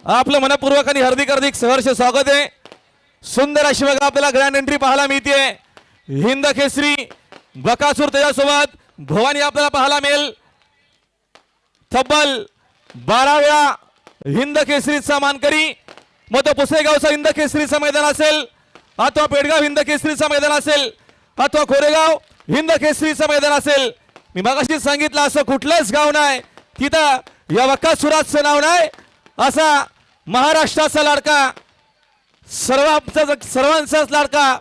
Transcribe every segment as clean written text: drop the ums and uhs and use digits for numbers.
आपलं मनपूर्वक आणि हार्दिक हार्दिक सहर्ष स्वागत आहे। सुंदर अशी बघा आपल्याला ग्रँड एंट्री पाहायला मिळते। हिंद केसरी बकासूर त्याच्यासोबत भवानी आपल्याला पाहायला मिळेल। तब्बल 12 वेळा हिंद केसरीचा मानकरी, मग तो पुसेगावचा हिंद केसरीचा मैदान असेल अथवा पेडगाव हिंद केसरीचा मैदान असेल अथवा कोरेगाव हिंद केसरीचा मैदान असेल। मी मगाशी सांगितलं असं कुठलंच गाव नाही तिथं या बकासुराचं नाव नाही। असा महाराष्ट्राचा लाडका सर्वांचाच लाडका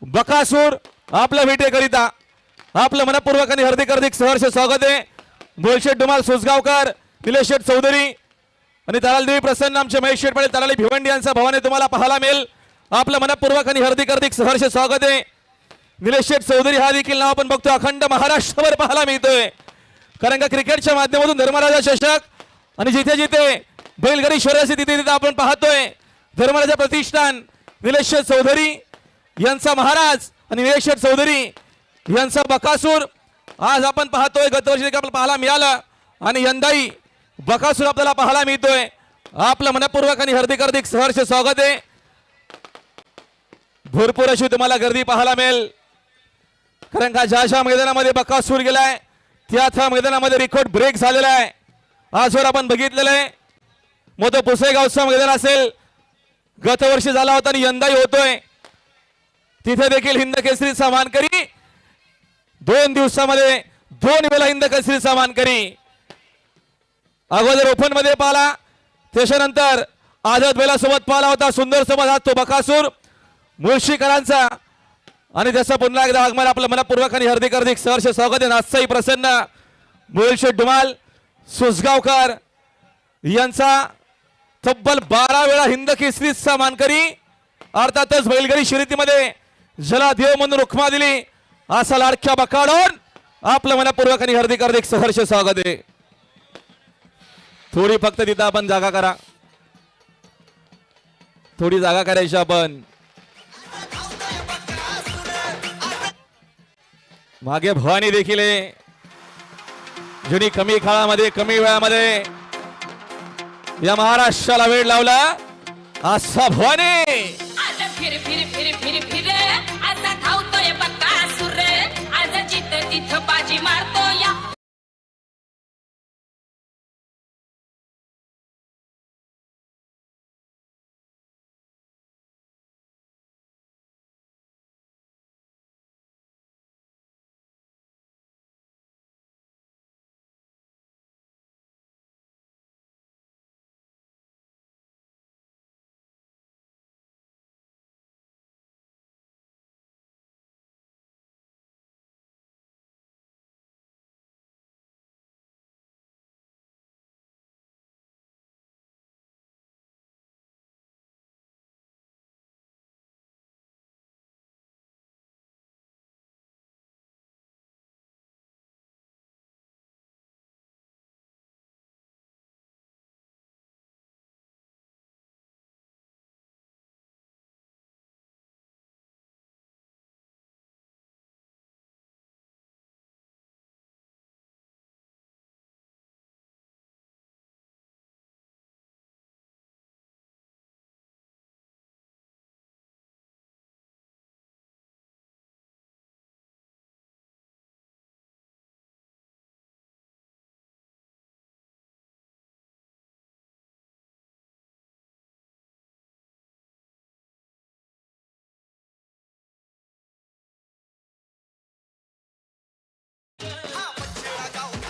बकासूर आपल्या भेटेकरिता आपलं मनपूर्वक आणि हार्दिक हार्दिक सहर्ष स्वागत आहे। बोलशेठ डुमाल सोसगावकर, निलेश शेठ चौधरी आणि तलालदेवी प्रसन्न आमचे महेश शेठ पाटील तलाली भिवंडी यांचा भवाने तुम्हाला पाहायला मिळेल। आपलं मनपूर्वक आणि हार्दिक हार्दिक सहर्ष स्वागत आहे। निलेश शेठ चौधरी हा देखील नाव आपण बघतो अखंड महाराष्ट्रभर पाहायला मिळतोय, कारण का क्रिकेटच्या माध्यमातून धर्मराजा चषक आणि जिथे जिथे बैलगाडी शर्यती तिथे तिथे आपण पाहतोय धर्मराजा प्रतिष्ठान निलेश शेठ चौधरी यांचा महाराज आणि निलेश शेठ चौधरी यांचा बकासूर आज आपण पाहतोय। गतवर्षी आपल्याला पाहायला मिळालं आणि यंदाही बकासूर आपल्याला पाहायला मिळतोय। आपलं मनपूर्वक आणि हार्दिक हार्दिक सहर्ष स्वागत आहे। भरपूर अशी तुम्हाला गर्दी पाहायला मिळेल, कारण का ज्या मैदानामध्ये बकासूर गेलाय त्या मैदानामध्ये रेकॉर्ड ब्रेक झालेला आहे। आजवर आपण बघितलेलं आहे, मग तो पुसेगावचा मैदान असेल गतवर्षी झाला होता आणि यंदाही होतोय। तिथे देखील हिंद केसरीचा मानकरी 2 दिवसामध्ये 2 वेळा हिंद केसरीचा मानकरी। अगोदर ओपन मध्ये पाहिला, त्याच्यानंतर आझाद बैला सोबत पाहिला होता सुंदर सोबत आज तो बकासूर मुळशीकरांचा आणि त्याचा पुन्हा एकदा आगमन आपलं मनपूर्वक आणि हार्दिक हार्दिक सहर्ष स्वागत आहे। आजचाही प्रसन्न बोलशेठ डुमाल सोसगावकर यांचा तब्बल 12 वेळा हिंद केसरीचा मानकरी, अर्थातच बैलगाडी शर्यतीमध्ये ज्याला देव म्हणून रुखमा दिली असा लाडक्या बकाडून आपलं मनपूर्वक आणि हार्दिक हार्दिक सहर्ष स्वागत आहे। थोडी फक्त तिथं आपण जागा करा, थोडी जागा करायची आपण। मागे भवानी देखील आहे, जुनी कमी काळामध्ये कमी वेळामध्ये या महाराष्ट्राला वेळ लावला असा भवानी। फिर फिर फिर फिर फिर असा धावतोय बकासूर, आज जिथं तिथं बाजी मारतो या।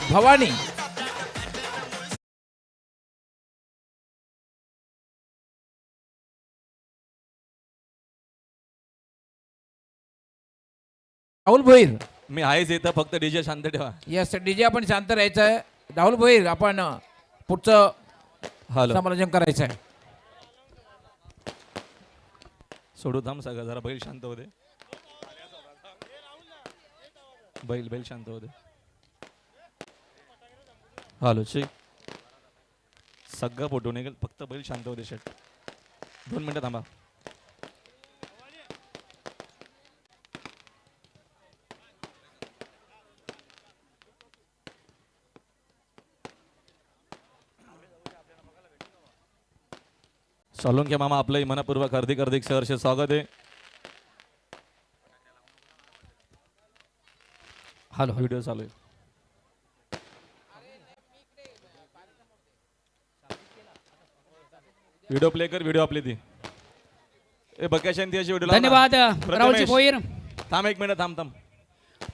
भवानी राहुल भोईर, मी आहेच इथं, फक्त डीजे शांत ठेवा। यस डीजे आपण शांत राहायचं आहे। राहुल भोईर आपण पुढचं हॅलो समालोचन करायचं आहे। सोडू थांब सगळं, जरा बैल शांत होते, बैल शांत होते। हॅलो ची सगळं फोटो निघेल, फक्त बैल शांत होते। शेट 2 मिनिटं थांबा। सालुंके मामा आपलंही मनपूर्वक हार्दिक हार्दिक सहर्ष स्वागत आहे. हॅलो व्हिडिओ चालू आहे. व्हिडिओ प्ले कर. व्हिडिओ आपली ती ए बक्याशांती अशी व्हिडिओ धन्यवाद राहुलजी भोईर. थांब एक मिनिट थांब.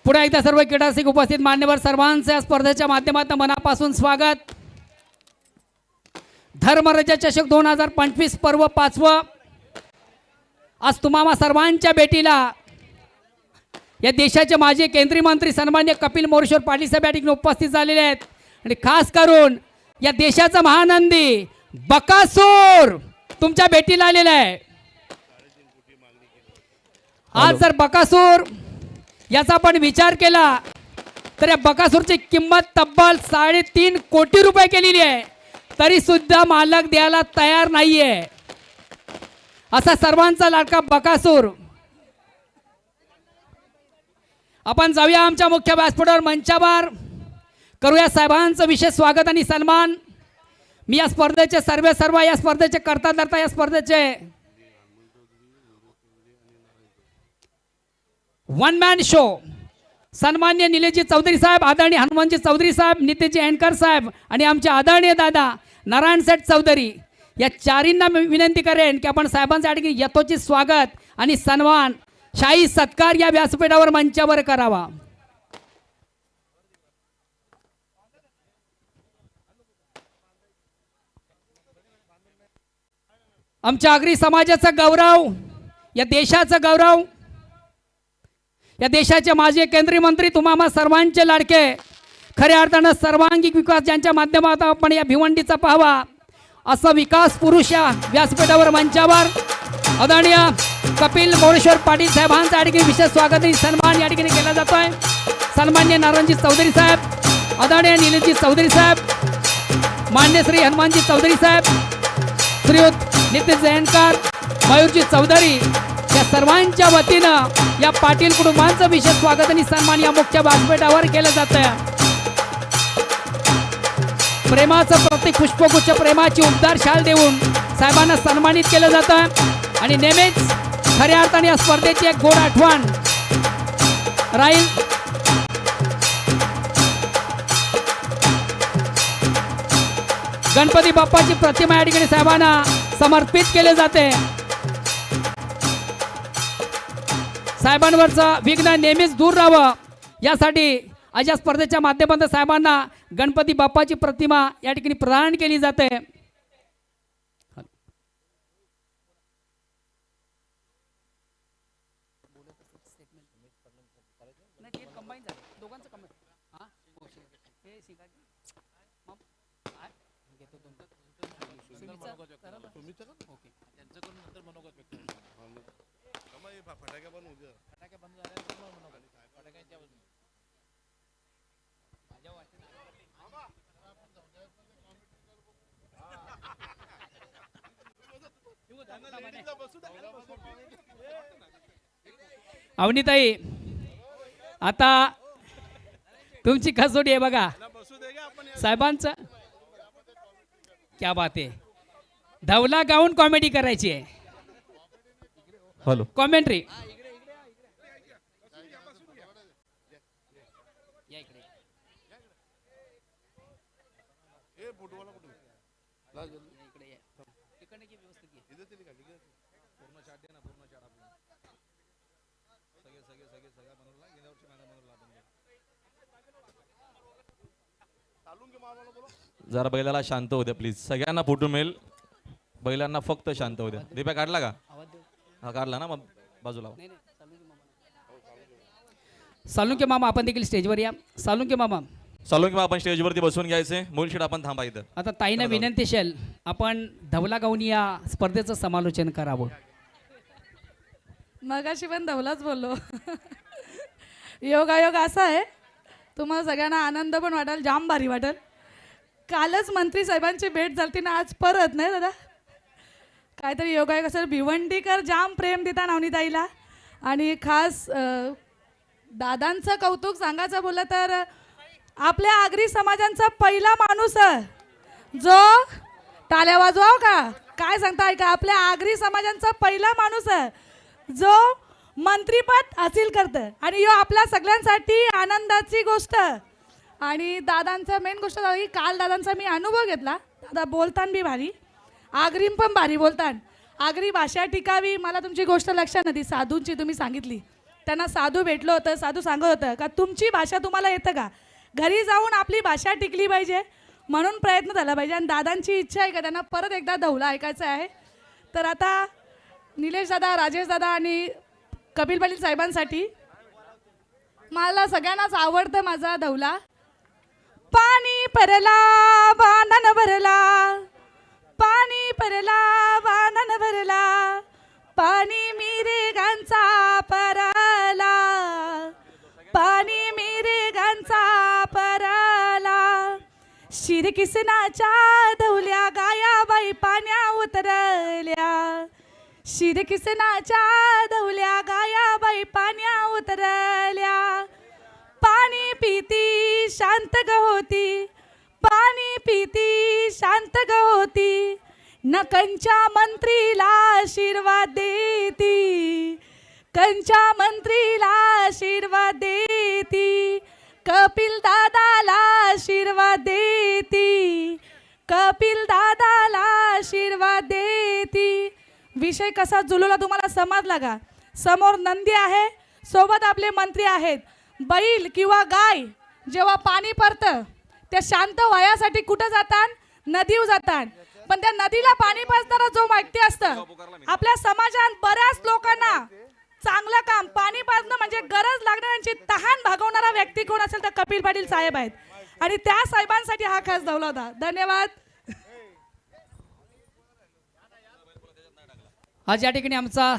पुन्हा एकदा सर्व क्रीडासिक उपस्थित मान्यवर सर्वांचे या स्पर्धेच्या माध्यमातून मनापासून स्वागत. धर्मराजा चषक 2025 पर्व 5वं आज तुम्हा सर्वांच्या भेटीला या देशाचे माजी केंद्रीय मंत्री सन्मान्य कपिल मोरेश्वर पाटील साहेब या ठिकाणी उपस्थित झालेले आहेत आणि खास करून या देशाचा महानंदी बकासूर तुमच्या भेटीला आलेला आहे. आज जर बकासूर याचा आपण विचार केला तर या बकासूरची किंमत तब्बल 3.5 कोटी रुपये केलेली आहे, तरी सुद्धा मालक द्यायला तयार नाहीये. असा सर्वांचा लाडका बकासूर. आपण जाऊया आमच्या मुख्य व्यासपीठावर मंचावर, करूया साहेबांचं विशेष स्वागत आणि सन्मान. मी या स्पर्धेचे सर्व या स्पर्धेचे करता धरता या स्पर्धेचे वन मॅन शो सन्मान्य निलेशजी चौधरी साहेब, आदरणीय हनुमानजी चौधरी साहेब, नितेशजी अँकर साहेब आणि आमचे आदरणीय दादा नारायण सेठ चौधरी या चारींना मी विनंती करेन की आपण साहेबांच्या ठिकाणी यथोचित स्वागत आणि सन्मान शाही सत्कार या व्यासपीठावर मंचावर करावा. आमच्या आगरी समाजाचा गौरव, या देशाचा गौरव, या देशाचे माजी केंद्रीय मंत्री तुम्हा सर्वांचे लाडके, खऱ्या अर्थानं सर्वांगीण विकास ज्यांच्या माध्यमातून आपण या भिवंडीचा पाहावा असा विकास पुरुष या व्यासपीठावर मंचावर आदरणीय कपिल मोरेश्वर पाटील साहेबांचा या ठिकाणी विशेष स्वागत आणि सन्मान या ठिकाणी केला जातोय. सन्मान्य नारायणजी चौधरी साहेब, आदरणीय निलेशजी चौधरी साहेब, मान्य श्री हनुमानजी चौधरी साहेब, श्रीयुत नितेश अँकर, मयूरजी चौधरी या सर्वांच्या वतीनं या पाटील कुटुंबांचं विशेष स्वागत आणि सन्मान या मुख्य व्यासपीठावर केलं जात आहे. प्रेमाचं प्रतीक पुष्पगुच्छ प्रेमाची उबदार शाल देऊन साहेबांना सन्मानित केलं जातं आणि नेहमीच खऱ्या अर्थाने या स्पर्धेची एक गोड आठवण राहील. गणपती बाप्पाची प्रतिमा या ठिकाणी साहेबांना समर्पित केले जाते. साहेबांवरचं विघ्न नेहमीच दूर राहावं यासाठी आज या स्पर्धेच्या माध्यमातून साहेबांना गणपती बाप्पाची प्रतिमा या ठिकाणी प्रदान केली जाते. अवनीताई आता तुमची कसोटी आहे बघा साहेबांचं. क्या बात आहे. धवला गाऊन कॉमेडी करायची आहे. हॅलो कॉमेंट्री जरा बैलाला शांत होत्या प्लीज. सगळ्यांना फोटो मिळेल, बैलांना फक्त शांत होत्या. दीपा काढला का? हा काढला ना, मग बाजूला. सालुंके मामा आपण देखील स्टेजवर या. सालुंके मामा आपण स्टेजवरती बसून घ्यायचे. मूलशीट आपण थांबा इथं. आता ताईनं विनंती असेल आपण धवला गाऊन या स्पर्धेचं समालोचन करावं. मगाशी पण धवलाच बोललो. योगायोग असा आहे, तुम्हाला सगळ्यांना आनंद पण वाटेल, जाम भारी वाटेल. कालच मंत्री साहेबांची भेट झाली ना, आज परत नाही दादा काहीतरी योगायोग असेल. भिवंडीकर जाम प्रेम देता नवनीताईला आणि खास दादांचं कौतुक सांगायचं बोललं तर आपल्या आगरी समाजांचा पहिला माणूस जो टाळ्या वाजवाव का? काय सांगता ऐका, आपल्या आगरी समाजांचा पहिला माणूस आहे जो मंत्रीपद हासिल करतं आणि ह्यो आपल्या सगळ्यांसाठी आनंदाची गोष्ट. आणि दादांचा मेन गोष्ट झाली, काल दादांचा मी अनुभव घेतला. दादा बोलतान बी भारी, आगरीम पण भारी बोलतान. आगरी भाषा टिकावी. मला तुमची गोष्ट लक्षात नाही, साधूंची तुम्ही सांगितली. त्यांना साधू भेटलं होतं, साधू सांगत होतं का तुमची भाषा तुम्हाला येतं का, घरी जाऊन आपली भाषा टिकली पाहिजे म्हणून प्रयत्न झाला पाहिजे. आणि दादांची इच्छा आहे का त्यांना परत एकदा धवला ऐकायचं आहे. तर आता निलेश दादा, राजेश दादा आणि कपिल पाटील साहेबांसाठी मला सगळ्यांनाच आवडतं माझा धवला. पाणी परला वानन भरला, पाणी परला वानन भरला, पाणी मिरेगांचा परला, पाणी मिरेगांचा परला. शिरकिसनाच्या धवल्या गायाबाई पाण्या उतरल्या, शिरकिसनाच्या धवल्या गायाबाई पाण्या उतरल्या. पाणी पिती शांत ग होती, पाणी पिती शांत ग होती, न कंच्या मंत्रीला आशीर्वाद देती, कंच्या मंत्रीला आशीर्वाद देती, कपिल दादाला आशीर्वाद देती, कपिल दादाला आशीर्वाद देती. विषय कसा जुलवला तुम्हाला समजला का? समोर नंदी आहे, सोबत आपले मंत्री आहेत. बैल किंवा गाय जेव्हा पाणी पडतं त्या शांत व्हायासाठी कुठं जातात? नदीवर जातात. पण त्या नदीला पाणी पाजणारा जो व्यक्ती असतं, आपल्या समाजात बऱ्याच लोकांना चांगलं काम पाणी पाजणं म्हणजे गरज लागणाऱ्यांची तहान भागवणारा व्यक्ती कोण असेल तर कपिल पाटील साहेब आहेत. आणि त्या साहेबांसाठी हा खास धवला होता. धन्यवाद. आज या ठिकाणी आमचा